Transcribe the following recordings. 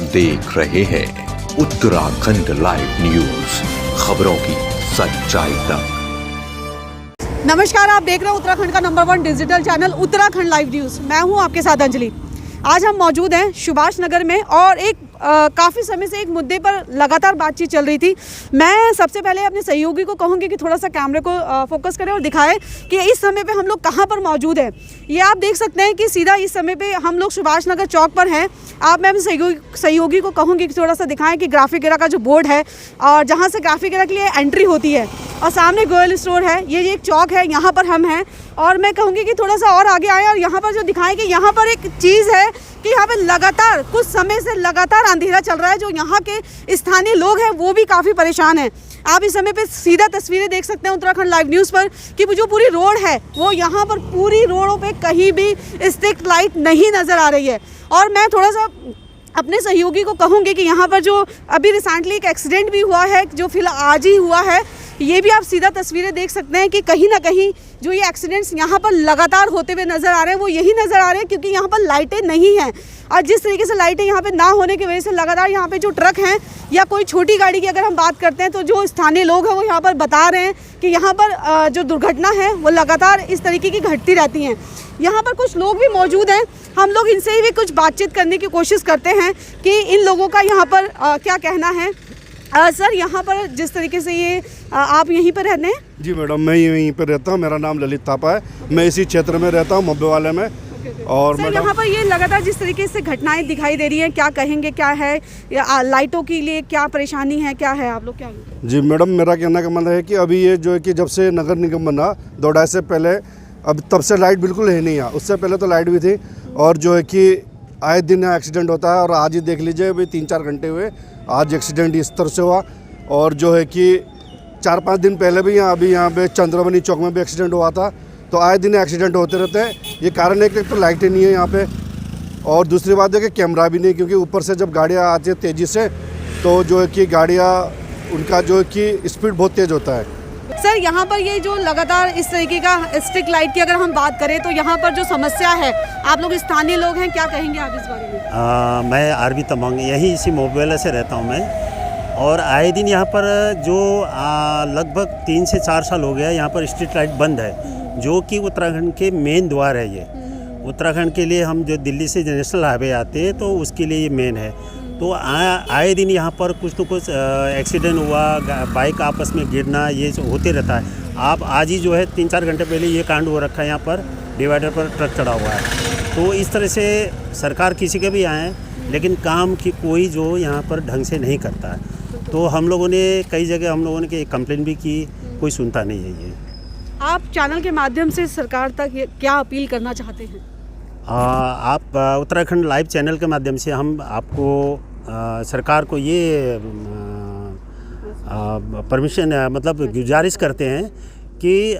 देख रहे हैं उत्तराखंड लाइव न्यूज, खबरों की सच्चाई तक। नमस्कार, आप देख रहे हैं उत्तराखंड का number 1 digital channel Uttarakhand live news. मैं हूं आपके साथ अंजलि। आज हम मौजूद हैं सुभाष नगर में और एक काफ़ी समय से एक मुद्दे पर लगातार बातचीत चल रही थी। मैं सबसे पहले अपने सहयोगी को कहूँगी कि थोड़ा सा कैमरे को फोकस करें और दिखाएं कि इस समय पे हम लोग कहाँ पर मौजूद हैं। ये आप देख सकते हैं कि सीधा इस समय पे हम लोग सुभाष नगर चौक पर हैं। मैं अपने सहयोगी को कहूँगी कि थोड़ा सा दिखाएं कि ग्राफिक एरा का जो बोर्ड है और जहाँ से ग्राफिक एरा के लिए एंट्री होती है और सामने गोयल स्टोर है, ये एक चौक है, यहाँ पर हम हैं। और मैं कहूँगी कि थोड़ा सा और आगे आए और यहाँ पर जो दिखाएं कि यहाँ पर एक चीज़ है कि यहाँ पे लगातार कुछ समय से लगातार अंधेरा चल रहा है। जो यहाँ के स्थानीय लोग हैं वो भी काफ़ी परेशान हैं। आप इस समय पे सीधा तस्वीरें देख सकते हैं उत्तराखंड लाइव न्यूज़ पर कि जो पूरी रोड है वो यहाँ पर पूरी रोडों पे कहीं भी स्ट्रीट लाइट नहीं नज़र आ रही है। और मैं थोड़ा सा अपने सहयोगी को कहूँगी कि यहाँ पर जो अभी रिसेंटली एक एक्सीडेंट भी हुआ है, जो फिलहाल आज ही हुआ है, ये भी आप सीधा तस्वीरें देख सकते हैं कि कहीं ना कहीं जो ये एक्सीडेंट्स यहाँ पर लगातार होते हुए नज़र आ रहे हैं वो यही नज़र आ रहे हैं क्योंकि यहाँ पर लाइटें नहीं हैं। और जिस तरीके से लाइटें यहाँ पे ना होने की वजह से लगातार यहाँ पे जो ट्रक हैं या कोई छोटी गाड़ी की अगर हम बात करते हैं तो जो स्थानीय लोग हैं वो यहाँ पर बता रहे हैं कि यहाँ पर जो दुर्घटना है वो लगातार इस तरीके की घटती रहती हैं। यहाँ पर कुछ लोग भी मौजूद हैं, हम लोग इनसे भी कुछ बातचीत करने की कोशिश करते हैं कि इन लोगों का यहाँ पर क्या कहना है। सर, यहाँ पर जिस तरीके से ये आप यहीं पर रहते हैं? जी मैडम, मैं यहीं पर रहता हूँ। मेरा नाम ललित थापा है। मैं इसी क्षेत्र में रहता हूँ, मब्बे वाले में। और सर, यहाँ पर ये लगातार जिस तरीके से घटनाएं दिखाई दे रही हैं, क्या कहेंगे, क्या है लाइटों के लिए क्या परेशानी है, क्या है, आप लोग क्या? जी मैडम, मेरा कहने का मतलब है कि अभी ये जो है कि जब से नगर निगम बना 2-2.5 से पहले, अब तब से लाइट बिल्कुल है नहीं है। उससे पहले तो लाइट भी थी और जो है कि आए दिन एक्सीडेंट होता है। और आज ही देख लीजिए, अभी 3-4 घंटे हुए आज एक्सीडेंट इस तरह से हुआ। और जो है कि 4-5 दिन पहले भी यहाँ पे चंद्रमणि चौक में भी एक्सीडेंट हुआ था। तो आए दिन एक्सीडेंट होते रहते हैं। ये कारण है कि तो लाइटें नहीं है यहाँ पे, और दूसरी बात है कि कैमरा भी नहीं, क्योंकि ऊपर से जब गाड़ियाँ आती है तेज़ी से तो जो है कि गाड़ियाँ उनका जो है कि स्पीड बहुत तेज़ होता है। सर, यहाँ पर ये जो लगातार इस तरीके का स्ट्रीट लाइट की अगर हम बात करें तो यहाँ पर जो समस्या है, आप लोग स्थानीय लोग हैं, क्या कहेंगे आप इस बारे में? मैं आरबी तमंग यहीं इसी मोबाइल से रहता हूँ मैं। और आए दिन यहाँ पर जो लगभग 3 से 4 साल हो गया यहाँ पर स्ट्रीट लाइट बंद है, जो कि उत्तराखंड के मेन द्वार है। ये उत्तराखंड के लिए हम जो दिल्ली से नेशनल हाईवे आते हैं तो उसके लिए ये मेन है। तो आए दिन यहाँ पर कुछ तो कुछ एक्सीडेंट हुआ, बाइक आपस में गिरना, ये होते रहता है। आप आज ही जो है 3-4 घंटे पहले ये कांड हो रखा है, यहाँ पर डिवाइडर पर ट्रक चढ़ा हुआ है। तो इस तरह से सरकार किसी के भी आए लेकिन काम की कोई जो यहाँ पर ढंग से नहीं करता है। तो हम लोगों ने कई जगह हम लोगों ने कंप्लेन भी की, कोई सुनता नहीं है। ये आप चैनल के माध्यम से सरकार तक क्या अपील करना चाहते हैं? आप उत्तराखंड लाइव चैनल के माध्यम से हम आपको सरकार को ये परमिशन मतलब गुजारिश करते हैं कि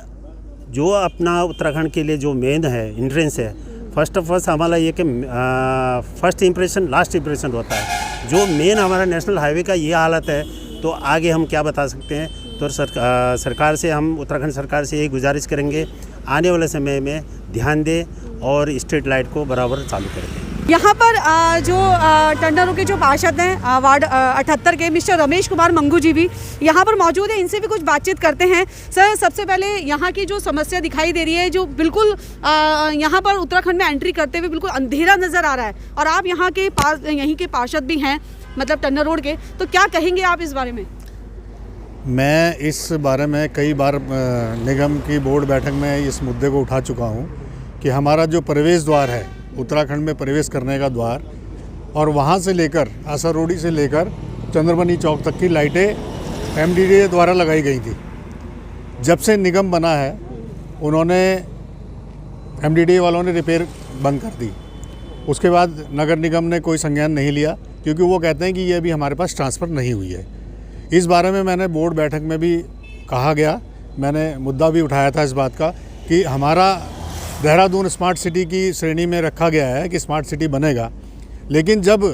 जो अपना उत्तराखंड के लिए जो मेन है एंट्रेंस है, फर्स्ट ऑफ ऑल हमारा ये कि फर्स्ट इम्प्रेशन लास्ट इम्प्रेशन होता है। जो मेन हमारा नेशनल हाईवे का ये हालत है तो आगे हम क्या बता सकते हैं। तो सरकार से हम उत्तराखंड सरकार से यही गुजारिश करेंगे, आने वाले समय में ध्यान दें और स्ट्रीट लाइट को बराबर चालू करेंगे। यहाँ पर जो टंडरों के जो पार्षद हैं वार्ड 78 के मिस्टर रमेश कुमार मंगू जी भी यहाँ पर मौजूद है, इनसे भी कुछ बातचीत करते हैं। सर, सबसे पहले यहाँ की जो समस्या दिखाई दे रही है, जो बिल्कुल यहाँ पर उत्तराखंड में एंट्री करते हुए बिल्कुल अंधेरा नज़र आ रहा है और आप यहाँ के पास यहीं के पार्षद भी हैं, मतलब टंडर रोड के, तो क्या कहेंगे आप इस बारे में? मैं इस बारे में कई बार निगम की बोर्ड बैठक में इस मुद्दे को उठा चुका हूँ कि हमारा जो प्रवेश द्वार है, उत्तराखंड में प्रवेश करने का द्वार, और वहाँ से लेकर आसारोडी से लेकर चंद्रमणि चौक तक की लाइटें एमडीडीए द्वारा लगाई गई थी। जब से निगम बना है उन्होंने एमडीडीए वालों ने रिपेयर बंद कर दी। उसके बाद नगर निगम ने कोई संज्ञान नहीं लिया क्योंकि वो कहते हैं कि ये अभी हमारे पास ट्रांसफ़र नहीं हुई है। इस बारे में मैंने बोर्ड बैठक में भी कहा गया, मैंने मुद्दा भी उठाया था इस बात का कि हमारा देहरादून स्मार्ट सिटी की श्रेणी में रखा गया है कि स्मार्ट सिटी बनेगा, लेकिन जब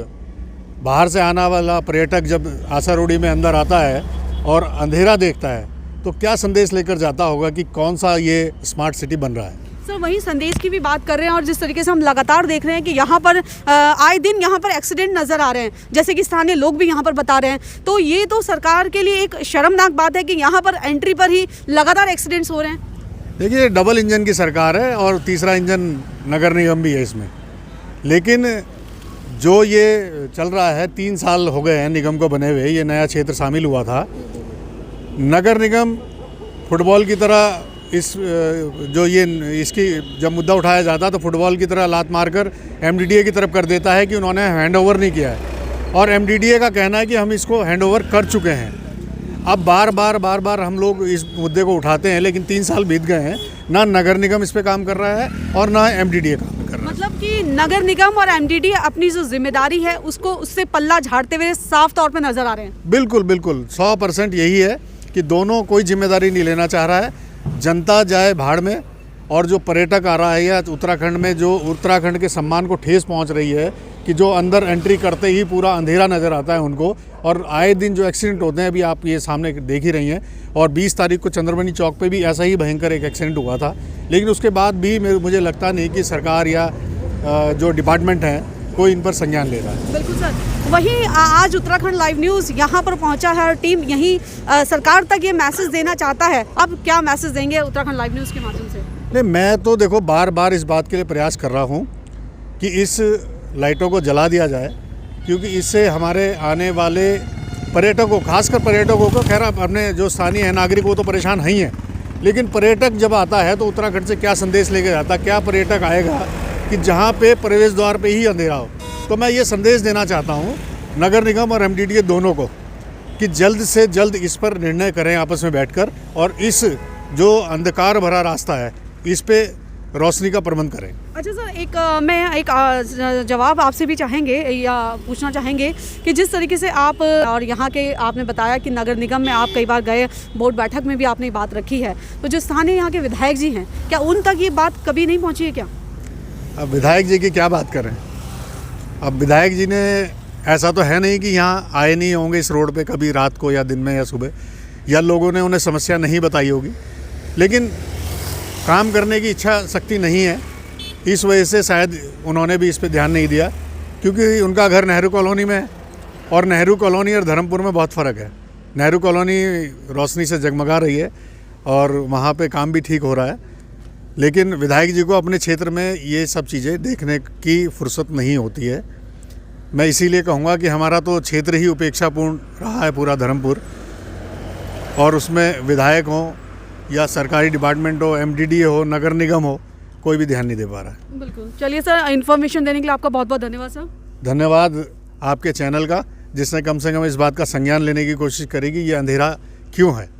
बाहर से आने वाला पर्यटक जब आसारोडी में अंदर आता है और अंधेरा देखता है तो क्या संदेश लेकर जाता होगा कि कौन सा ये स्मार्ट सिटी बन रहा है। सर वही संदेश की भी बात कर रहे हैं और जिस तरीके से हम लगातार देख रहे हैं कि यहाँ पर आए दिन यहाँ पर एक्सीडेंट नज़र आ रहे हैं, जैसे कि स्थानीय लोग भी यहाँ पर बता रहे हैं, तो ये तो सरकार के लिए एक शर्मनाक बात है कि यहाँ पर एंट्री पर ही लगातार एक्सीडेंट्स हो रहे हैं। देखिए, डबल इंजन की सरकार है और तीसरा इंजन नगर निगम भी है इसमें, लेकिन जो ये चल रहा है 3 साल हो गए हैं निगम को बने हुए, ये नया क्षेत्र शामिल हुआ था। नगर निगम फुटबॉल की तरह इसकी जब मुद्दा उठाया जाता तो फुटबॉल की तरह लात मारकर एमडीडीए की तरफ कर देता है कि उन्होंने हैंड ओवर नहीं किया है, और एमडीडीए का कहना है कि हम इसको हैंड ओवर कर चुके हैं। अब बार बार हम लोग इस मुद्दे को उठाते हैं, लेकिन 3 साल बीत गए हैं, ना नगर निगम इस पे काम कर रहा है और ना एमडीडीए काम कर रहा है। मतलब कि नगर निगम और एमडीडीए अपनी जो जिम्मेदारी है उसको उससे पल्ला झाड़ते हुए साफ तौर पे नजर आ रहे हैं। बिल्कुल 100% यही है कि दोनों कोई जिम्मेदारी नहीं लेना चाह रहा है। जनता जाए भाड़ में, और जो पर्यटक आ रहा है या उत्तराखंड में जो उत्तराखंड के सम्मान को ठेस पहुंच रही है कि जो अंदर एंट्री करते ही पूरा अंधेरा नज़र आता है उनको, और आए दिन जो एक्सीडेंट होते हैं अभी आप ये सामने देख ही रही हैं, और 20 तारीख को चंद्रमणि चौक पे भी ऐसा ही भयंकर एक एक्सीडेंट हुआ था। लेकिन उसके बाद भी मुझे लगता नहीं कि सरकार या जो डिपार्टमेंट है कोई इन पर संज्ञान ले रहा है। बिल्कुल सर, वहीं आज उत्तराखंड लाइव न्यूज़ यहाँ पर पहुँचा है और टीम यहीं सरकार तक ये मैसेज देना चाहता है। अब क्या मैसेज देंगे उत्तराखंड लाइव न्यूज़ के माध्यम से? नहीं, मैं तो देखो बार इस बात के लिए प्रयास कर रहा हूँ कि इस लाइटों को जला दिया जाए, क्योंकि इससे हमारे आने वाले पर्यटकों, खासकर पर्यटकों को, खैर अपने जो स्थानीय है नागरिक वो तो परेशान ही हैं, लेकिन पर्यटक जब आता है तो उत्तराखंड से क्या संदेश लेके जाता, क्या पर्यटक आएगा कि जहाँ पे प्रवेश द्वार पे ही अंधेरा हो। तो मैं ये संदेश देना चाहता हूँ नगर निगम और एमडीडीए दोनों को कि जल्द से जल्द इस पर निर्णय करें आपस में बैठकर, और इस जो अंधकार भरा रास्ता है इस पे रोशनी का प्रबंध करें। अच्छा सर, मैं एक जवाब आपसे भी चाहेंगे या पूछना चाहेंगे कि जिस तरीके से आप और यहाँ के आपने बताया कि नगर निगम में आप कई बार गए, बोर्ड बैठक में भी आपने बात रखी है, तो जो स्थानीय यहाँ के विधायक जी हैं, क्या उन तक ये बात कभी नहीं पहुँची है क्या? अब विधायक जी की क्या बात करें, अब विधायक जी ने ऐसा तो है नहीं कि यहाँ आए नहीं होंगे इस रोड पे कभी रात को या दिन में या सुबह, या लोगों ने उन्हें समस्या नहीं बताई होगी, लेकिन काम करने की इच्छा शक्ति नहीं है, इस वजह से शायद उन्होंने भी इस पे ध्यान नहीं दिया, क्योंकि उनका घर नेहरू कॉलोनी में है और नेहरू कॉलोनी और धर्मपुर में बहुत फ़र्क है। नेहरू कॉलोनी रोशनी से जगमगा रही है और वहाँ पे काम भी ठीक हो रहा है, लेकिन विधायक जी को अपने क्षेत्र में ये सब चीज़ें देखने की फुर्सत नहीं होती है। मैं इसीलिए कहूँगा कि हमारा तो क्षेत्र ही उपेक्षापूर्ण रहा है पूरा धर्मपुर, और उसमें विधायक हों या सरकारी डिपार्टमेंट हो, एमडीडीए हो, नगर निगम हो, कोई भी ध्यान नहीं दे पा रहा है। बिल्कुल, चलिए सर, इन्फॉर्मेशन देने के लिए आपका बहुत बहुत धन्यवाद सर। धन्यवाद आपके चैनल का, जिसने कम से कम इस बात का संज्ञान लेने की कोशिश करेगी ये अंधेरा क्यों है।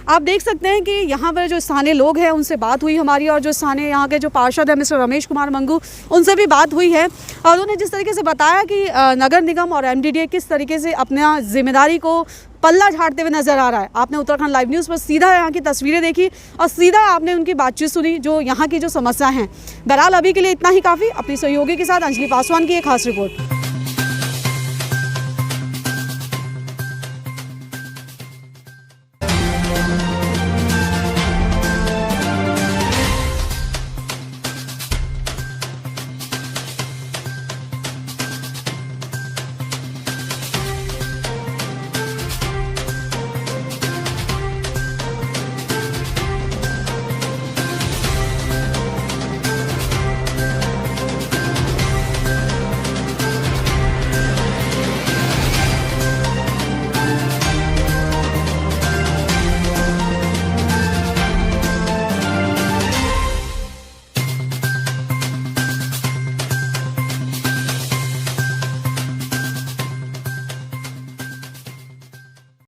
आप देख सकते हैं कि यहाँ पर जो स्थानीय लोग हैं उनसे बात हुई हमारी, और जो स्थानीय यहाँ के जो पार्षद हैं मिस्टर रमेश कुमार मंगू, उनसे भी बात हुई है, और उन्होंने जिस तरीके से बताया कि नगर निगम और एमडीडीए किस तरीके से अपना जिम्मेदारी को पल्ला झाड़ते हुए नजर आ रहा है। आपने उत्तराखंड लाइव न्यूज़ पर सीधा यहाँ की तस्वीरें देखी और सीधा आपने उनकी बातचीत सुनी, जो यहाँ की जो समस्या हैं। बहरहाल अभी के लिए इतना ही काफ़ी। अपनी सहयोगी के साथ अंजलि पासवान की एक खास रिपोर्ट।